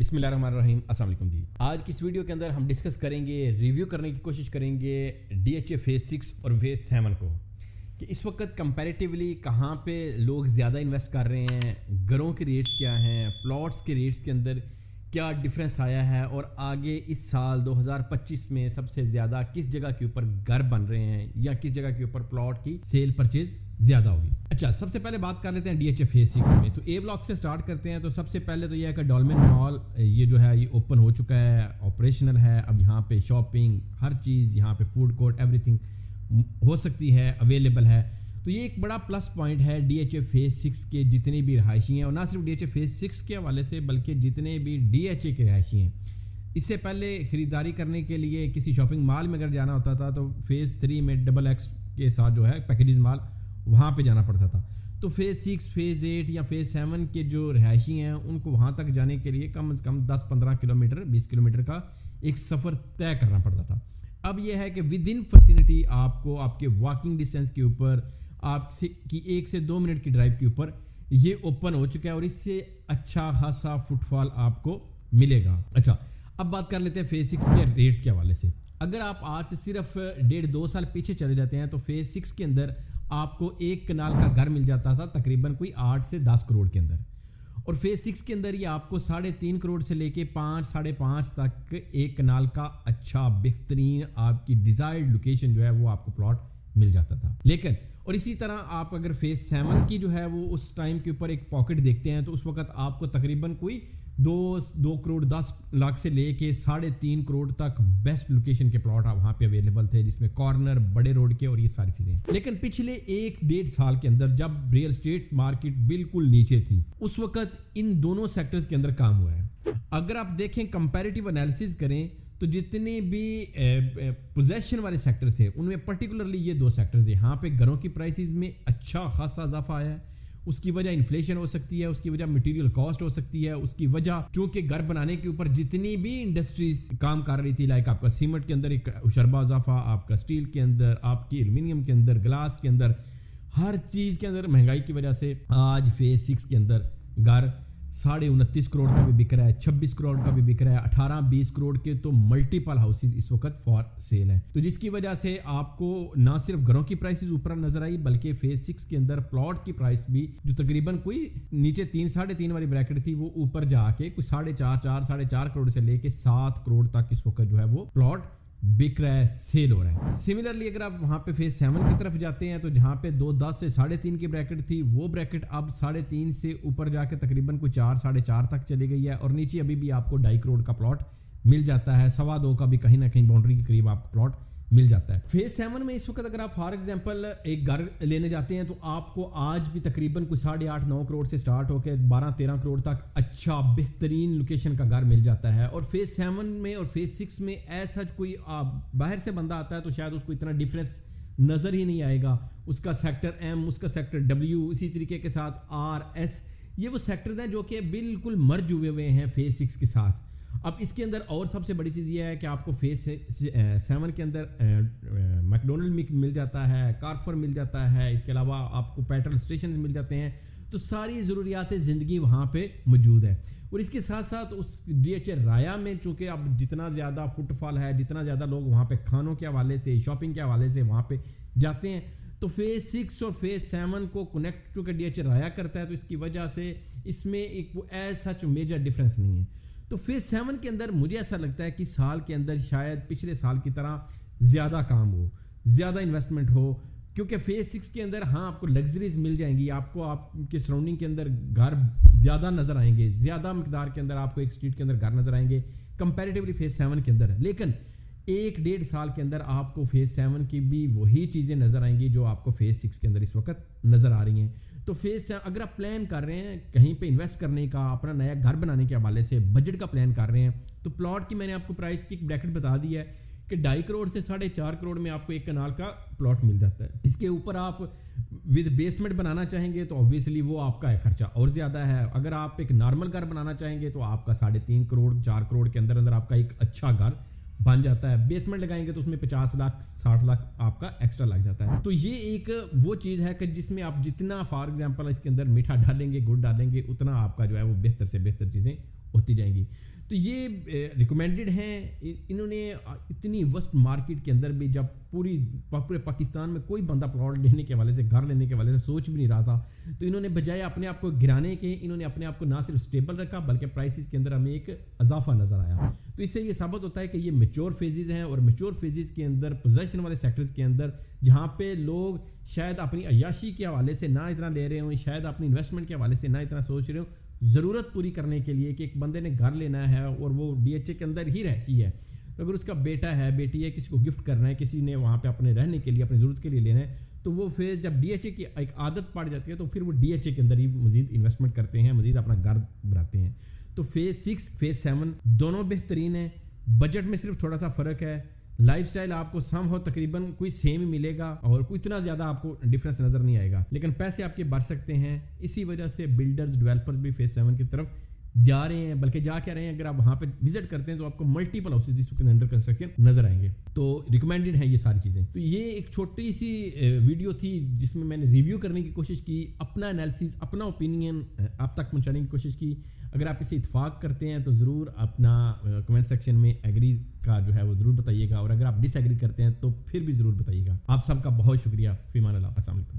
बिस्मिल्लाहिर्रहमानिर्रहीम, अस्सलाम वालेकुम जी। आज की इस वीडियो के अंदर हम डिस्कस करेंगे, रिव्यू करने की कोशिश करेंगे DHA फेज़ 6 और फेज़ 7 को कि इस वक्त कंपैरेटिवली कहाँ पे लोग ज़्यादा इन्वेस्ट कर रहे हैं, घरों के रेट्स क्या हैं, प्लॉट्स के रेट्स के अंदर क्या डिफरेंस आया है और आगे इस साल 2025 में सबसे ज़्यादा किस जगह के ऊपर घर बन रहे हैं या किस जगह के ऊपर प्लॉट की सेल परचेज ज़्यादा होगी। अच्छा, सबसे पहले बात कर लेते हैं DHA फेज़ 6 में। तो ए ब्लॉक से स्टार्ट करते हैं। तो सबसे पहले तो यह है कि डॉल्मेन मॉल ये जो है ये ओपन हो चुका है, ऑपरेशनल है। अब यहाँ पे शॉपिंग, हर चीज़, यहाँ पे फूड कोर्ट, एवरीथिंग हो सकती है, अवेलेबल है। तो ये एक बड़ा प्लस पॉइंट है DHA फेज़ 6 के जितने भी रहायशी हैं, और ना सिर्फ DHA फेज़ 6 के हवाले से बल्कि जितने भी DHA के रहायशी हैं। इससे पहले ख़रीदारी करने के लिए किसी शॉपिंग मॉल में अगर जाना होता था तो फेज़ 3 में XXX के साथ जो है पैकेजेस मॉल वहाँ पे जाना पड़ता था। तो फेज़ 6, फेज़ 8 या फेज़ 7 के जो रहायशी हैं उनको वहाँ तक जाने के लिए कम से कम 10-15 किलोमीटर, 20 किलोमीटर का एक सफ़र तय करना पड़ता था। अब यह है कि विद इन फैसिलिटी आपको आपके वॉकिंग डिस्टेंस के ऊपर आपसे की 1 से 2 मिनट की ड्राइव के ऊपर ये ओपन हो चुका है और इससे अच्छा खासा फुटफॉल आपको मिलेगा। अच्छा, अब बात कर लेते हैं फेज़ 6 के रेट्स के हवाले से। अगर आप आज से सिर्फ 1.5-2 साल पीछे चले जाते हैं तो फेज़ 6 के अंदर आपको एक कनाल का घर मिल जाता था तकरीबन कोई 8 से 10 करोड़ के अंदर, और फेज़ 6 के अंदर ये आपको 3.5 करोड़ से लेके 5-5.5 तक एक कनाल का अच्छा बेहतरीन आपकी डिजायर्ड लोकेशन जो है वो आपको प्लॉट मिल जाता था। लेकिन और इसी तरह आप अगर फेज़ 7 की जो है वो उस टाइम के ऊपर एक पॉकेट देखते हैं तो उस वक्त आपको तकरीबन कोई 2 करोड़ 10 लाख से लेके 3.5 करोड़ तक बेस्ट लोकेशन के प्लॉट वहाँ पे अवेलेबल थे, जिसमें कॉर्नर, बड़े रोड के और ये सारी चीज़ें। लेकिन पिछले 1-1.5 साल के अंदर जब रियल एस्टेट मार्केट बिल्कुल नीचे थी उस वक्त इन दोनों सेक्टर्स के अंदर काम हुआ है। अगर आप देखें, कंपैरेटिव एनालिसिस करें तो जितने भी पोजेशन वाले सेक्टर्स थे उनमें पर्टिकुलरली ये 2 सेक्टर्स हैं। यहाँ पे घरों की प्राइसेस में अच्छा खासा इजाफा आया है। उसकी वजह इन्फ्लेशन हो सकती है, उसकी वजह मटेरियल कॉस्ट हो सकती है, उसकी वजह चूंकि घर बनाने के ऊपर जितनी भी इंडस्ट्रीज काम कर रही थी, लाइक आपका सीमेंट के अंदर एक उशरबा इजाफा, आपका स्टील के अंदर, आपकी एल्यूमिनियम के अंदर, ग्लास के अंदर, हर चीज़ के अंदर महंगाई की वजह से आज फेज़ 6 के अंदर घर 29.5 करोड़ का भी बिक रहा है, 26 करोड़ का भी बिक रहा है, 18-20 करोड़ के तो मल्टीपल हाउसेज इस वक्त फॉर सेल हैं। तो जिसकी वजह से आपको ना सिर्फ घरों की प्राइसेस ऊपर नजर आई बल्कि फेज़ 6 के अंदर प्लॉट की प्राइस भी जो तकरीबन कोई नीचे 3-3.5 वाली ब्रैकेट थी वो ऊपर जाके कुछ 4.5 करोड़ से लेके 7 करोड़ तक इस वक्त जो है वो प्लॉट बिक रहा है, सेल हो रहा है। सिमिलरली अगर आप वहाँ पे फेज़ 7 की तरफ जाते हैं तो जहाँ पे 2.10 से 3.5 की ब्रैकेट थी वो ब्रैकेट अब 3.5 से ऊपर जाके तकरीबन कुछ 4-4.5 तक चली गई है, और नीचे अभी भी आपको 2.5 करोड़ का प्लॉट मिल जाता है, 2.25 का भी कहीं ना कहीं बाउंड्री के करीब आपको प्लॉट मिल जाता है। फेज़ 7 में इस वक्त अगर आप फॉर एग्जांपल एक घर लेने जाते हैं तो आपको आज भी तकरीबन कुछ 8.5-9 करोड़ से स्टार्ट होकर 12-13 करोड़ तक अच्छा बेहतरीन लोकेशन का घर मिल जाता है। और फेज़ 7 में और फेज़ 6 में ऐसा कोई बाहर से बंदा आता है तो शायद उसको इतना डिफरेंस नज़र ही नहीं आएगा। उसका सेक्टर M, उसका सेक्टर W, इसी तरीके के साथ R, S, ये वो सेक्टर्स हैं जो कि बिल्कुल मर्ज हुए हैं फेज़ 6 के साथ। अब इसके अंदर और सबसे बड़ी चीज़ ये है कि आपको फेज़ 7 के अंदर मैकडोनल्ड मिल जाता है, कारफर मिल जाता है, इसके अलावा आपको पेट्रोल स्टेशन मिल जाते हैं। तो सारी ज़रूरियात ज़िंदगी वहाँ पे मौजूद है। और इसके साथ साथ उस DHA राया में चूँकि अब जितना ज़्यादा फुटफॉल है, जितना ज़्यादा लोग वहाँ पे खानों के हवाले से, शॉपिंग के हवाले से वहाँ पे जाते हैं, तो फेज़ 6 और फेज़ 7 को कनेक्ट चूँकि DHA राया करता है तो इसकी वजह से इसमें एक वो ऐसा मेजर डिफरेंस नहीं है। तो फेज़ 7 के अंदर मुझे ऐसा लगता है कि साल के अंदर शायद पिछले साल की तरह ज़्यादा काम हो, ज़्यादा इन्वेस्टमेंट हो, क्योंकि फेज़ 6 के अंदर हाँ आपको लग्जरीज मिल जाएंगी, आपको आपके सराउंडिंग के अंदर घर ज़्यादा नज़र आएंगे, ज़्यादा मकदार के अंदर आपको एक स्ट्रीट के अंदर घर नज़र आएंगे कंपैरेटिवली फेज़ 7 के अंदर। लेकिन 1-1.5 साल के अंदर आपको फेज़ 7 की भी वही चीज़ें नज़र आएंगी जो आपको फेज़ 6 के अंदर इस वक्त नज़र आ रही हैं। तो फेज़ अगर आप प्लान कर रहे हैं कहीं पे इन्वेस्ट करने का, अपना नया घर बनाने के हवाले से बजट का प्लान कर रहे हैं, तो प्लॉट की मैंने आपको प्राइस की ब्रैकेट बता दी है कि 2.5 करोड़ से 4.5 करोड़ में आपको एक कनाल का प्लॉट मिल जाता है। इसके ऊपर आप विद बेसमेंट बनाना चाहेंगे तो ऑब्वियसली वो आपका खर्चा और ज़्यादा है। अगर आप एक नॉर्मल घर बनाना चाहेंगे तो आपका 3.5 करोड़ 4 करोड़ के अंदर आपका एक अच्छा घर बन जाता है। बेसमेंट लगाएंगे तो उसमें 50 लाख 60 लाख आपका एक्स्ट्रा लग जाता है। तो ये एक वो चीज़ है कि जिसमें आप जितना फॉर एग्जांपल इसके अंदर मीठा डालेंगे, गुड़ डालेंगे, उतना आपका जो है वो बेहतर से बेहतर चीज़ें ہوتی جائیں گی. تو یہ ریکمینڈڈ ہیں. انہوں نے اتنی وسٹ مارکیٹ کے اندر بھی جب پورے پاکستان میں کوئی بندہ پلاٹ لینے کے حوالے سے گھر لینے کے حوالے سے سوچ بھی نہیں رہا تھا, تو انہوں نے بجائے اپنے آپ کو گرانے کے انہوں نے اپنے آپ کو نہ صرف سٹیبل رکھا بلکہ پرائسز کے اندر ہمیں ایک اضافہ نظر آیا. تو اس سے یہ ثابت ہوتا ہے کہ یہ میچور فیزز ہیں, اور میچور فیزز کے اندر پوزیشن والے سیکٹرز کے اندر جہاں پہ لوگ شاید اپنی عیاشی کے حوالے سے نہ اتنا لے رہے ہوں, شاید اپنی انویسٹمنٹ کے حوالے سے نہ اتنا سوچ رہے ہوں, ضرورت پوری کرنے کے لیے کہ ایک بندے نے گھر لینا ہے اور وہ ڈی ایچ اے کے اندر ہی رہتی ہے, تو اگر اس کا بیٹا ہے, بیٹی ہے, کسی کو گفٹ کرنا ہے, کسی نے وہاں پہ اپنے رہنے کے لیے اپنی ضرورت کے لیے لینا ہے, تو وہ پھر جب ڈی ایچ اے کی ایک عادت پڑ جاتی ہے تو پھر وہ ڈی ایچ اے کے اندر ہی مزید انویسٹمنٹ کرتے ہیں, مزید اپنا گھر بناتے ہیں. تو فیز 6 فیز 7 دونوں بہترین ہیں. بجٹ میں صرف تھوڑا سا فرق ہے. لائف سٹائل آپ کو سم ہو تقریباً کوئی سیم ہی ملے گا اور کوئی اتنا زیادہ آپ کو ڈفرینس نظر نہیں آئے گا, لیکن پیسے آپ کے بڑھ سکتے ہیں. اسی وجہ سے بلڈرز ڈیولپرز بھی فیز 7 کی طرف جا رہے ہیں, بلکہ جا کے رہے ہیں. اگر آپ وہاں پہ وزٹ کرتے ہیں تو آپ کو ملٹیپل ہاؤسز اس وقت انڈر کنسٹرکشن نظر آئیں گے. تو ریکمینڈڈ ہیں یہ ساری چیزیں. تو یہ ایک چھوٹی سی ویڈیو تھی جس میں نے ریویو کرنے کی کوشش کی, اپنا انالیسس, اپنا اوپینین آپ تک پہنچانے کی کوشش کی. اگر آپ اسے اتفاق کرتے ہیں تو ضرور اپنا کمنٹ سیکشن میں ایگری کا جو ہے وہ ضرور بتائیے گا, اور اگر آپ ڈس ایگری کرتے ہیں تو پھر بھی ضرور بتائیے گا. آپ سب کا بہت شکریہ. فی امان اللہ. السلام علیکم.